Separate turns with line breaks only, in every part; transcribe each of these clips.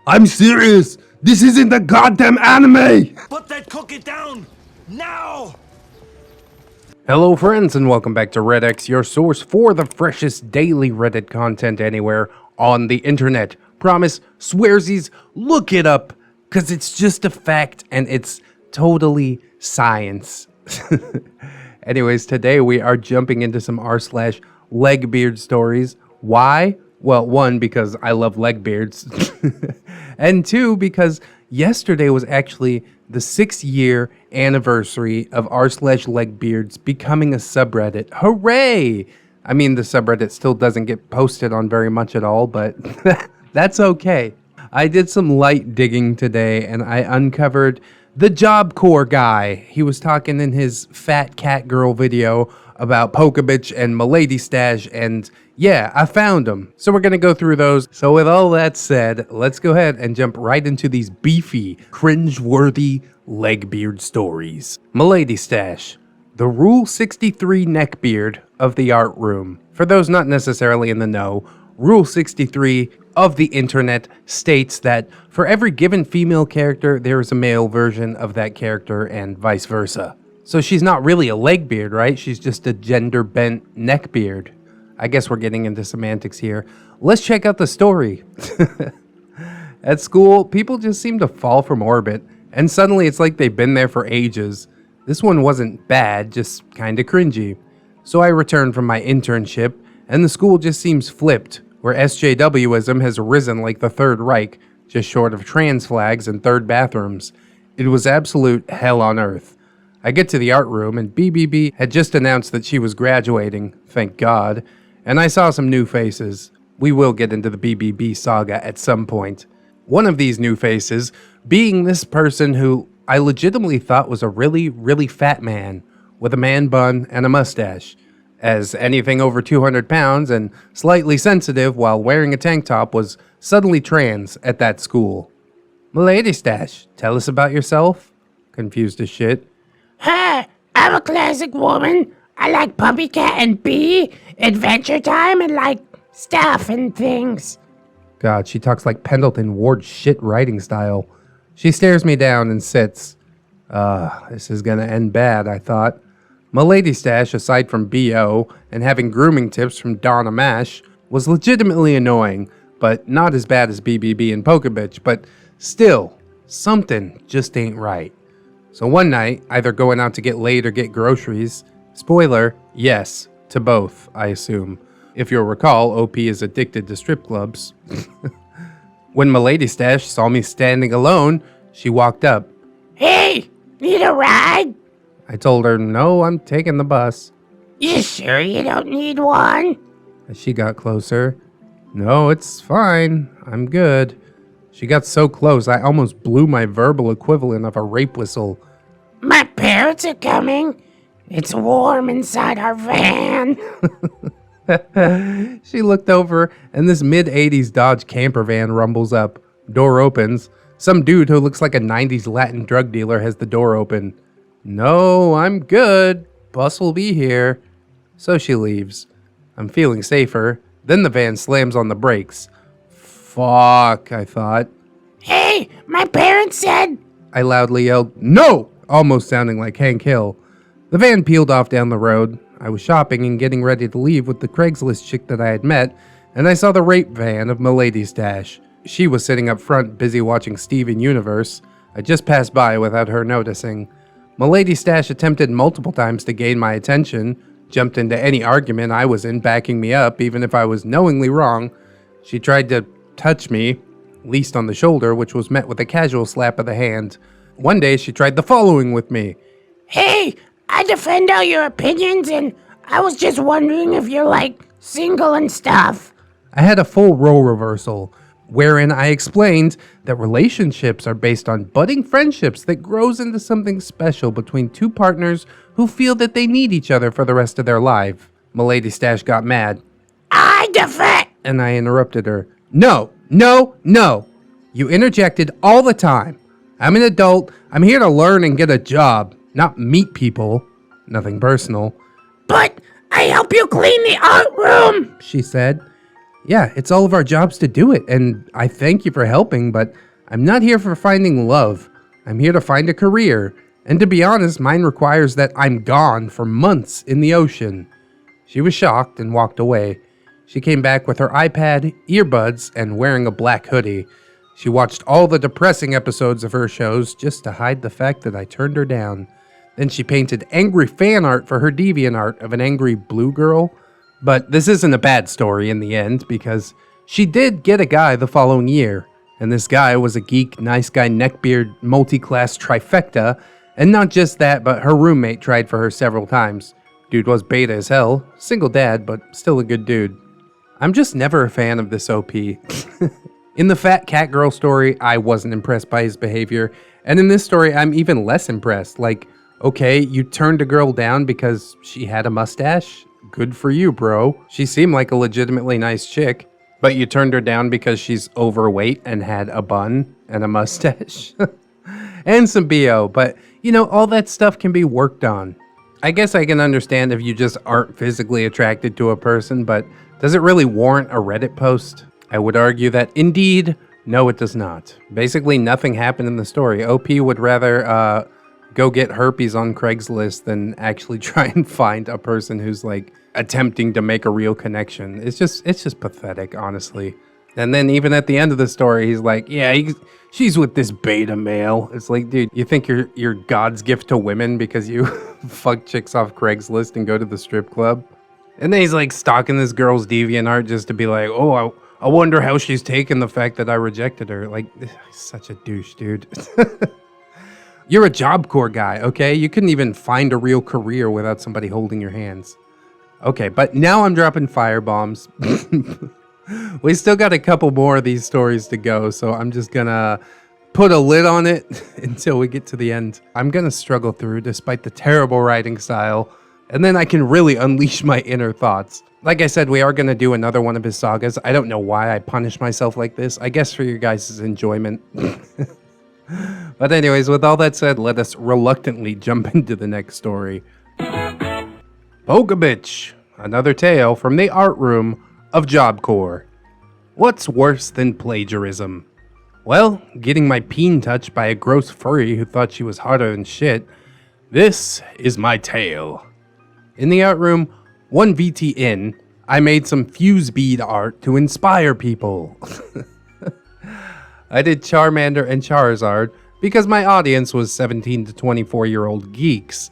I'm serious! This isn't a goddamn anime!
Put that cookie down! Now!
Hello friends and welcome back to ReddX, your source for the freshest daily Reddit content anywhere on the internet. Promise, swearsies, look it up, cause it's just a fact and it's totally science. Anyways, today we are jumping into some r/Legbeard stories. Why? Well, one, because I love Legbeards, and two, because yesterday was actually the 6-year anniversary of r/Legbeards becoming a subreddit. Hooray! I mean, the subreddit still doesn't get posted on very much at all, but that's okay. I did some light digging today, and I uncovered the Job Corps guy. He was talking in his Fat Cat Girl video about Pikabitch and Milady Stash, and yeah, I found them. So we're gonna go through those. So with all that said, let's go ahead and jump right into these beefy, cringe-worthy Legbeard stories. Milady Stash, the Rule 63 neckbeard of the art room. For those not necessarily in the know, Rule 63 of the internet states that for every given female character, there is a male version of that character and vice versa. So she's not really a legbeard, right? She's just a gender-bent neckbeard. I guess we're getting into semantics here. Let's check out the story. At school, people just seem to fall from orbit, and suddenly it's like they've been there for ages. This one wasn't bad, just kinda cringy. So I returned from my internship, and the school just seems flipped, where SJWism has risen like the Third Reich, just short of trans flags and third bathrooms. It was absolute hell on earth. I get to the art room, and BBB had just announced that she was graduating, thank God, and I saw some new faces. We will get into the BBB saga at some point. One of these new faces being this person who I legitimately thought was a really, really fat man with a man bun and a mustache, as anything over 200 pounds and slightly sensitive while wearing a tank top was suddenly trans at that school. Milady Stash, tell us about yourself? Confused as shit.
Hi, I'm a classic woman. I like Puppy Cat and Bee, Adventure Time, and like stuff and things.
God, she talks like Pendleton Ward shit writing style. She stares me down and sits. This is gonna end bad, I thought. Milady Stash, aside from BO and having grooming tips from Donna Mash, was legitimately annoying, but not as bad as BBB and Pikabitch, but still, something just ain't right. So one night, either going out to get laid or get groceries. Spoiler, yes, to both, I assume. If you'll recall, OP is addicted to strip clubs. When Milady Stash saw me standing alone, she walked up.
Hey, need a ride?
I told her, no, I'm taking the bus.
You sure you don't need one?
As she got closer, no, it's fine, I'm good. She got so close, I almost blew my verbal equivalent of a rape whistle.
My parents are coming. It's warm inside our van.
She looked over, and this mid-80s Dodge camper van rumbles up. Door opens. Some dude who looks like a 90s Latin drug dealer has the door open. No, I'm good. Bus will be here. So she leaves. I'm feeling safer. Then the van slams on the brakes. Fuck, I thought.
Hey, my parents said...
I loudly yelled, no! Almost sounding like Hank Hill. The van peeled off down the road. I was shopping and getting ready to leave with the Craigslist chick that I had met, and I saw the rape van of Milady Stash. She was sitting up front, busy watching Steven Universe. I just passed by without her noticing. Milady Stash attempted multiple times to gain my attention, jumped into any argument I was in, backing me up, even if I was knowingly wrong. She tried to touch me, least on the shoulder, which was met with a casual slap of the hand. One day, she tried the following with me.
Hey, I defend all your opinions, and I was just wondering if you're, like, single and stuff.
I had a full role reversal, wherein I explained that relationships are based on budding friendships that grows into something special between two partners who feel that they need each other for the rest of their life. Milady Stash got mad.
I defend...
And I interrupted her. No, no, no. You interjected all the time. I'm an adult. I'm here to learn and get a job, not meet people. Nothing personal.
But I help you clean the art room,
she said. Yeah, it's all of our jobs to do it, and I thank you for helping, but I'm not here for finding love. I'm here to find a career, and to be honest, mine requires that I'm gone for months in the ocean. She was shocked and walked away. She came back with her iPad, earbuds, and wearing a black hoodie. She watched all the depressing episodes of her shows just to hide the fact that I turned her down. Then she painted angry fan art for her DeviantArt of an angry blue girl. But this isn't a bad story in the end, because she did get a guy the following year. And this guy was a geek, nice guy, neckbeard, multi-class trifecta. And not just that, but her roommate tried for her several times. Dude was beta as hell, single dad, but still a good dude. I'm just never a fan of this OP. In the fat cat girl story, I wasn't impressed by his behavior. And in this story, I'm even less impressed. Like, okay, you turned a girl down because she had a mustache? Good for you, bro. She seemed like a legitimately nice chick. But you turned her down because she's overweight and had a bun and a mustache? And some BO, but you know, all that stuff can be worked on. I guess I can understand if you just aren't physically attracted to a person, but does it really warrant a Reddit post? I would argue that indeed, no it does not. Basically nothing happened in the story. OP would rather go get herpes on Craigslist than actually try and find a person who's like attempting to make a real connection. It's just pathetic, honestly. And then even at the end of the story, he's like, yeah, she's with this beta male. It's like, dude, you think you're God's gift to women because you fuck chicks off Craigslist and go to the strip club? And then he's like stalking this girl's DeviantArt just to be like, oh, I wonder how she's taken the fact that I rejected her. Like, such a douche, dude. You're a Job Corps guy, okay? You couldn't even find a real career without somebody holding your hands. Okay, but now I'm dropping firebombs. We still got a couple more of these stories to go, so I'm just gonna put a lid on it until we get to the end. I'm gonna struggle through despite the terrible writing style, and then I can really unleash my inner thoughts. Like I said, we are gonna do another one of his sagas. I don't know why I punish myself like this. I guess for your guys' enjoyment. But anyways, with all that said, let us reluctantly jump into the next story. Pikabitch, another tale from the art room of Job Corps. What's worse than plagiarism? Well, getting my peen touched by a gross furry who thought she was hotter than shit. This is my tale. In the art room, 1VT in, I made some fuse bead art to inspire people. I did Charmander and Charizard because my audience was 17 to 24-year-old geeks.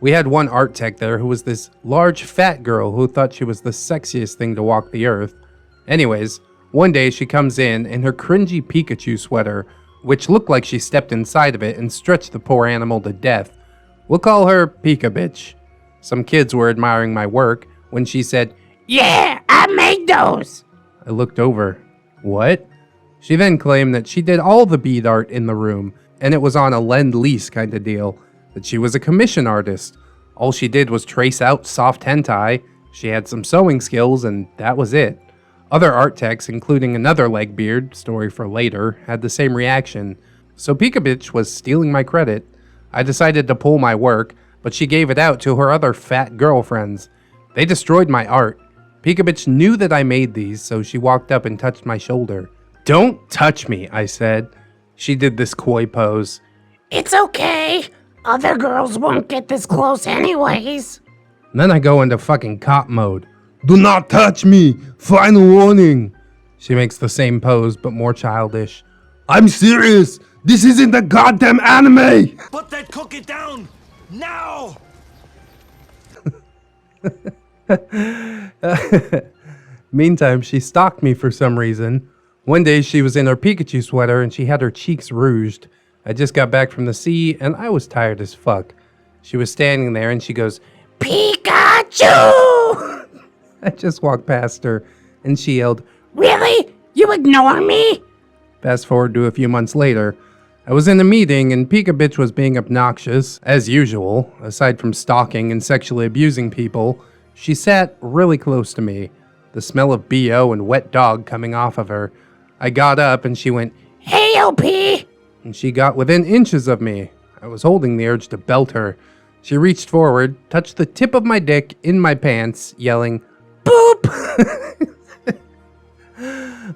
We had one art tech there who was this large fat girl who thought she was the sexiest thing to walk the earth. Anyways, one day she comes in her cringy Pikachu sweater, which looked like she stepped inside of it and stretched the poor animal to death. We'll call her Pikabitch. Some kids were admiring my work when she said,
Yeah, I made those.
I looked over. What? She then claimed that she did all the bead art in the room, and it was on a lend-lease kind of deal. That she was a commission artist. All she did was trace out soft hentai, she had some sewing skills, and that was it. Other art techs, including another Legbeard, story for later, had the same reaction. So Pikabitch was stealing my credit. I decided to pull my work, but she gave it out to her other fat girlfriends. They destroyed my art. Pikabitch knew that I made these, so she walked up and touched my shoulder. Don't touch me, I said. She did this coy pose.
It's okay. Other girls won't get this close anyways.
Then I go into fucking cop mode. Do not touch me! Final warning! She makes the same pose, but more childish. I'm serious! This isn't a goddamn anime!
Put that cookie down! Now!
Meantime, she stalked me for some reason. One day she was in her Pikachu sweater and she had her cheeks rouged. I just got back from the sea and I was tired as fuck. She was standing there and she goes,
Pikachu!
I just walked past her and she yelled,
Really? You ignore me?
Fast forward to a few months later. I was in a meeting and Pikabitch was being obnoxious, as usual. Aside from stalking and sexually abusing people, she sat really close to me, the smell of BO and wet dog coming off of her. I got up and she went,
Hey, OP!
And she got within inches of me. I was holding the urge to belt her. She reached forward, touched the tip of my dick in my pants, yelling, Boop!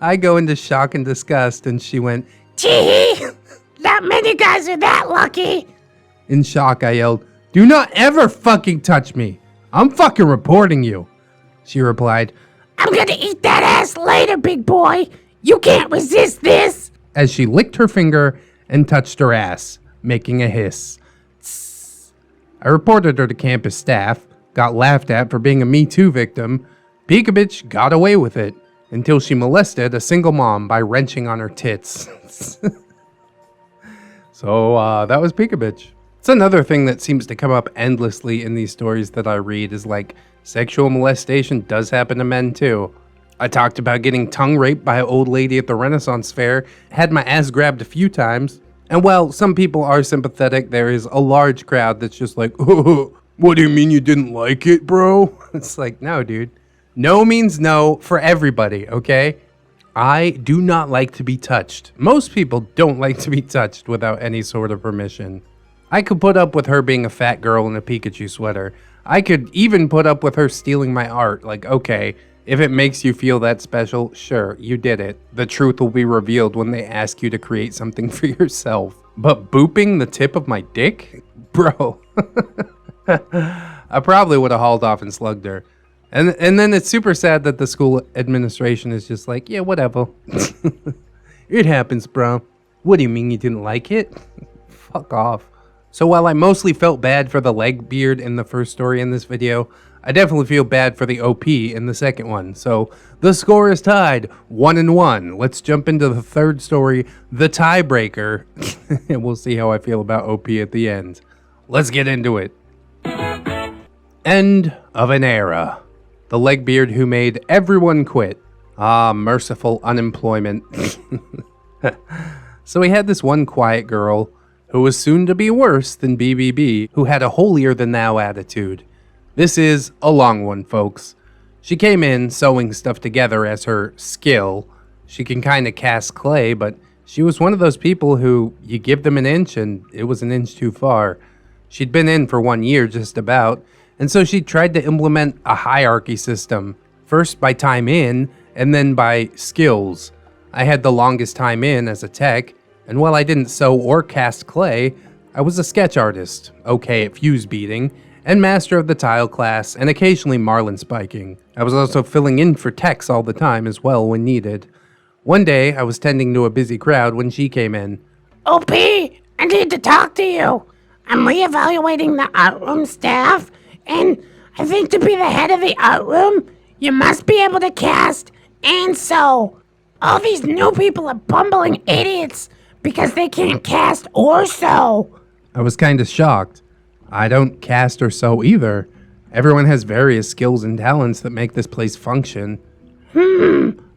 I go into shock and disgust, and she went,
Tee-hee! Not many guys are that lucky.
in shock, I yelled, "Do not ever fucking touch me. I'm fucking reporting you." She replied,
I'm gonna eat that ass later, big boy. You can't resist this.
as she licked her finger and touched her ass, making a hiss. Tss. I reported her to campus staff, got laughed at for being a Me Too victim. Pikabitch got away with it until she molested a single mom by wrenching on her tits. So that was Pikabitch. It's another thing that seems to come up endlessly in these stories that I read is like sexual molestation does happen to men too. I talked about getting tongue raped by an old lady at the Renaissance Fair, had my ass grabbed a few times. And while some people are sympathetic, there is a large crowd that's just like, oh, what do you mean you didn't like it, bro? It's like, no, dude. No means no for everybody, okay? I do not like to be touched. Most people don't like to be touched without any sort of permission. I could put up with her being a fat girl in a Pikachu sweater. I could even put up with her stealing my art. Like, okay, if it makes you feel that special, sure, you did it. The truth will be revealed when they ask you to create something for yourself. But booping the tip of my dick? Bro. I probably would have hauled off and slugged her. And then it's super sad that the school administration is just like, yeah, whatever. It happens, bro. What do you mean you didn't like it? Fuck off. So while I mostly felt bad for the Legbeard in the first story in this video, I definitely feel bad for the OP in the second one. So the score is tied 1-1. Let's jump into the third story, the tiebreaker, and we'll see how I feel about OP at the end. Let's get into it. End of an era. The Legbeard who made everyone quit. Ah, merciful unemployment. So we had this one quiet girl who was soon to be worse than BBB, who had a holier-than-thou attitude. This is a long one, folks. She came in sewing stuff together as her skill. She can kind of cast clay, but she was one of those people who you give them an inch and it was an inch too far. She'd been in for 1 year just about, and so she tried to implement a hierarchy system, first by time in, and then by skills. I had the longest time in as a tech, and while I didn't sew or cast clay, I was a sketch artist, okay at fuse beating, and master of the tile class, and occasionally marlin spiking. I was also filling in for techs all the time as well when needed. One day, I was tending to a busy crowd when she came in.
OP, I need to talk to you. I'm reevaluating the art room staff, and I think to be the head of the art room, you must be able to cast and sew. All these new people are bumbling idiots because they can't cast or sew.
I was kind of shocked. I don't cast or sew either. Everyone has various skills and talents that make this place function.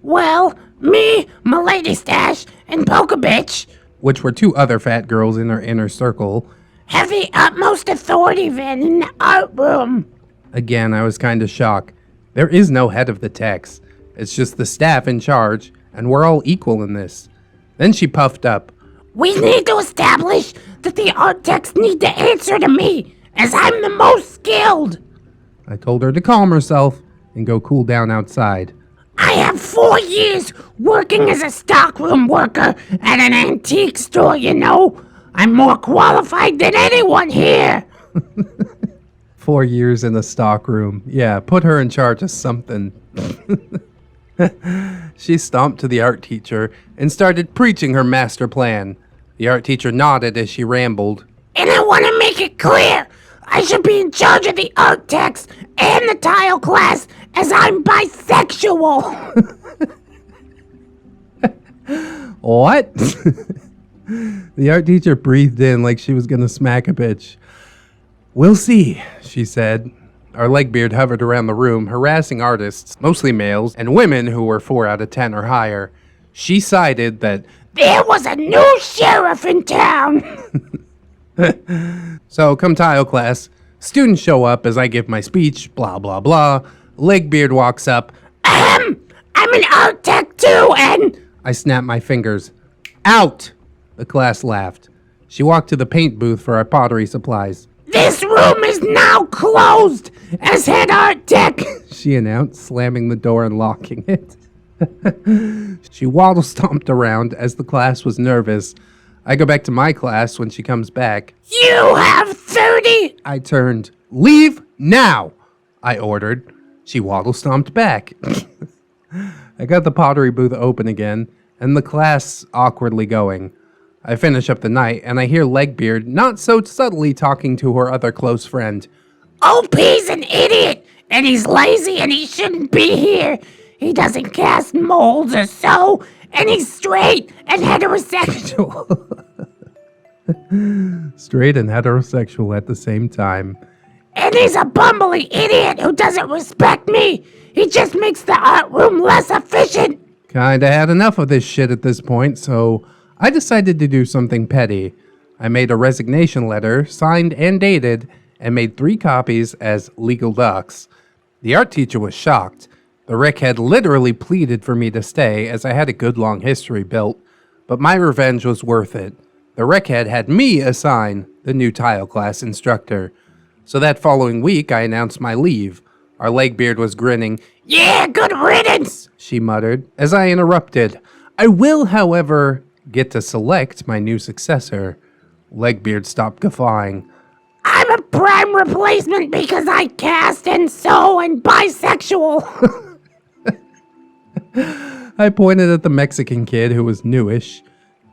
Well, me, Milady Stash, and Pikabitch,
Which were two other fat girls in our inner circle.
have the utmost authority then in the art room.
Again, I was kind of shocked. There is no head of the techs. It's just the staff in charge, and we're all equal in this. Then she puffed up.
We need to establish that the art techs need to answer to me, as I'm the most skilled.
I told her to calm herself and go cool down outside.
I have 4 years working as a stockroom worker at an antique store, you know. I'm more qualified than anyone here.
4 years in the stockroom. Yeah, put her in charge of something. She stomped to the art teacher and started preaching her master plan. The art teacher nodded as she rambled.
And I want to make it clear, I should be in charge of the art techs and the tile class, as I'm bisexual.
What? The art teacher breathed in like she was going to smack a bitch. We'll see, she said. Our Legbeard hovered around the room, harassing artists, mostly males, and women who were 4 out of 10 or higher. She cited that
There was a new sheriff in town.
So, come tile class, students show up as I give my speech, blah, blah, blah. Legbeard walks up.
I'm an art tech too, and...
I snapped my fingers. Out! The class laughed. She walked to the paint booth for our pottery supplies.
This room is now closed as head art tech.
She announced, slamming the door and locking it. She waddle stomped around as the class was nervous. I go back to my class when she comes back.
You have 30!
I turned. Leave now! I ordered. She waddle stomped back. I got the pottery booth open again, and the class awkwardly going. I finish up the night, and I hear Legbeard not so subtly talking to her other close friend.
OP's an idiot, and he's lazy, and he shouldn't be here. He doesn't cast molds or so, and he's straight and heterosexual.
Straight and heterosexual at the same time.
And he's a bumbly idiot who doesn't respect me. He just makes the art room less efficient.
Kinda had enough of this shit at this point, so I decided to do something petty. I made a resignation letter, signed and dated, and made 3 copies as legal docs. The art teacher was shocked. The Rick had literally pleaded for me to stay as I had a good long history built, but my revenge was worth it. The Rickhead had me assign the new tile class instructor. So that following week, I announced my leave. Our Legbeard was grinning.
Yeah, good riddance,
She muttered, as I interrupted. I will, however, get to select my new successor. Legbeard stopped guffawing.
I'm a prime replacement because I cast and sew and bisexual.
I pointed at the Mexican kid who was newish.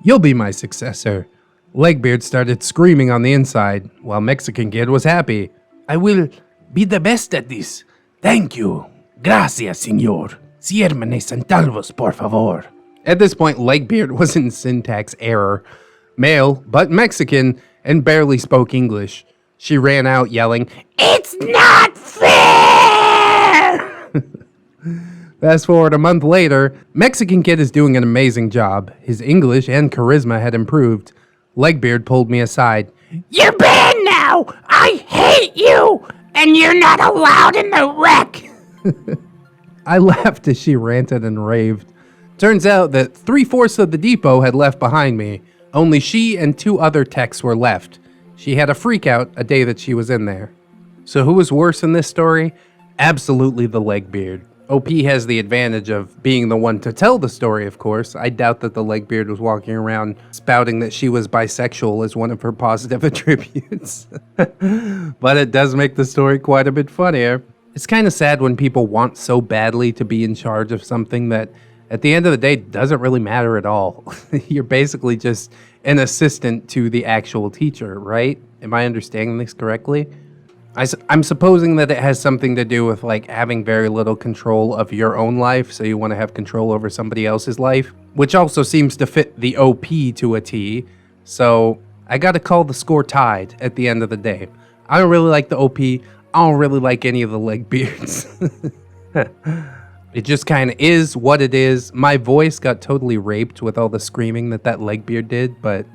You'll be my successor. Legbeard started screaming on the inside, while Mexican kid was happy. I will be the best at this. Thank you. Gracias, señor. Ciérmene centavos, por favor. At this point, Legbeard was in syntax error. Male, but Mexican, and barely spoke English. She ran out yelling,
It's not fair!
Fast forward a month later, Mexican kid is doing an amazing job. His English and charisma had improved. Legbeard pulled me aside.
You're banned now! I hate you! And you're not allowed in the wreck!
I laughed as she ranted and raved. Turns out that 3/4 of the depot had left behind me. Only she and 2 other techs were left. She had a freak out a day that she was in there. So who was worse in this story? Absolutely the Legbeard. OP has the advantage of being the one to tell the story, of course. I doubt that the Legbeard was walking around spouting that she was bisexual as one of her positive attributes. But it does make the story quite a bit funnier. It's kind of sad when people want so badly to be in charge of something that at the end of the day doesn't really matter at all. You're basically just an assistant to the actual teacher, right? Am I understanding this correctly? I'm supposing that it has something to do with like having very little control of your own life, so you want to have control over somebody else's life, which also seems to fit the OP to a T. So I gotta call the score tied at the end of the day. I don't really like the OP. I don't really like any of the Legbeards. It just kind of is what it is. My voice got totally raped with all the screaming that Legbeard did, but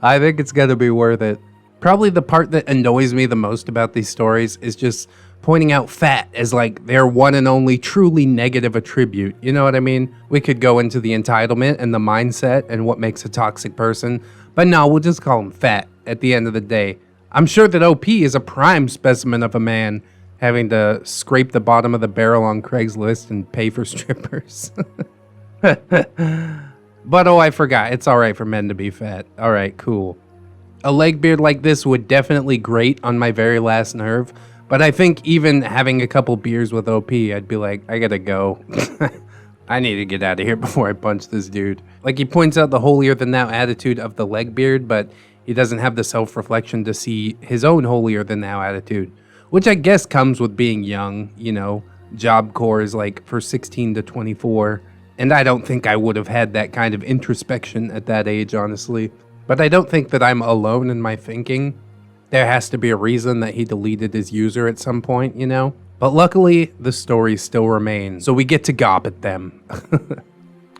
I think it's gonna be worth it. Probably the part that annoys me the most about these stories is just pointing out fat as like their one and only truly negative attribute. You know what I mean? We could go into the entitlement and the mindset and what makes a toxic person, but no, we'll just call him fat at the end of the day. I'm sure that OP is a prime specimen of a man having to scrape the bottom of the barrel on Craigslist and pay for strippers. But oh, I forgot. It's alright for men to be fat. Alright, cool. A Legbeard like this would definitely grate on my very last nerve, but I think even having a couple beers with OP, I'd be like, I gotta go. I need to get out of here before I punch this dude. Like, he points out the holier-than-thou attitude of the Legbeard, but he doesn't have the self-reflection to see his own holier-than-thou attitude, which I guess comes with being young, you know. Job Corps is like for 16 to 24, and I don't think I would have had that kind of introspection at that age, honestly. But I don't think that I'm alone in my thinking. There has to be a reason that he deleted his user at some point, you know? But luckily, the stories still remain, so we get to gob at them.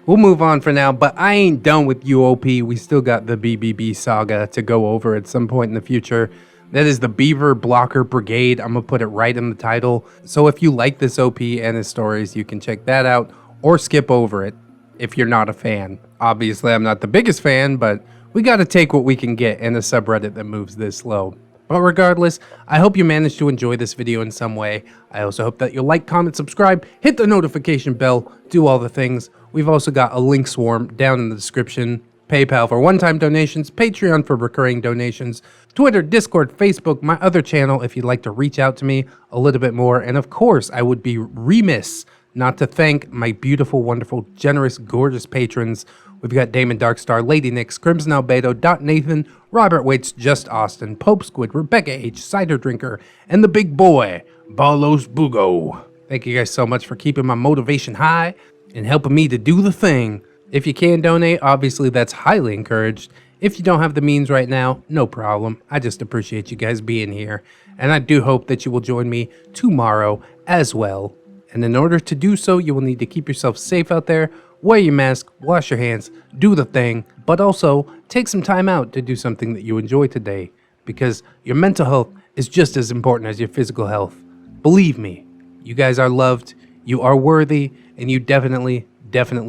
We'll move on for now, but I ain't done with UOP. We still got the BBB saga to go over at some point in the future. That is the Beaver Blocker Brigade. I'm gonna put it right in the title. So if you like this OP and his stories, you can check that out or skip over it if you're not a fan. Obviously, I'm not the biggest fan, but we gotta take what we can get in a subreddit that moves this slow. But regardless, I hope you managed to enjoy this video in some way. I also hope that you'll like, comment, subscribe, hit the notification bell, do all the things. We've also got a link swarm down in the description. PayPal for one-time donations, Patreon for recurring donations, Twitter, Discord, Facebook, my other channel if you'd like to reach out to me a little bit more. And of course, I would be remiss not to thank my beautiful, wonderful, generous, gorgeous patrons. We've got Damon Darkstar, Lady Nix, Crimson Albedo, Dot Nathan, Robert Waits, Just Austin, Pope Squid, Rebecca H, Cider Drinker, and the big boy, Balos Bugo. Thank you guys so much for keeping my motivation high and helping me to do the thing. If you can donate, obviously that's highly encouraged. If you don't have the means right now, no problem. I just appreciate you guys being here. And I do hope that you will join me tomorrow as well. And in order to do so, you will need to keep yourself safe out there, wear your mask, wash your hands, do the thing, but also take some time out to do something that you enjoy today, because your mental health is just as important as your physical health. Believe me, you guys are loved, you are worthy, and you definitely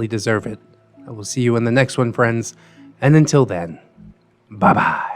deserve it. I will see you in the next one, friends, and until then, bye-bye.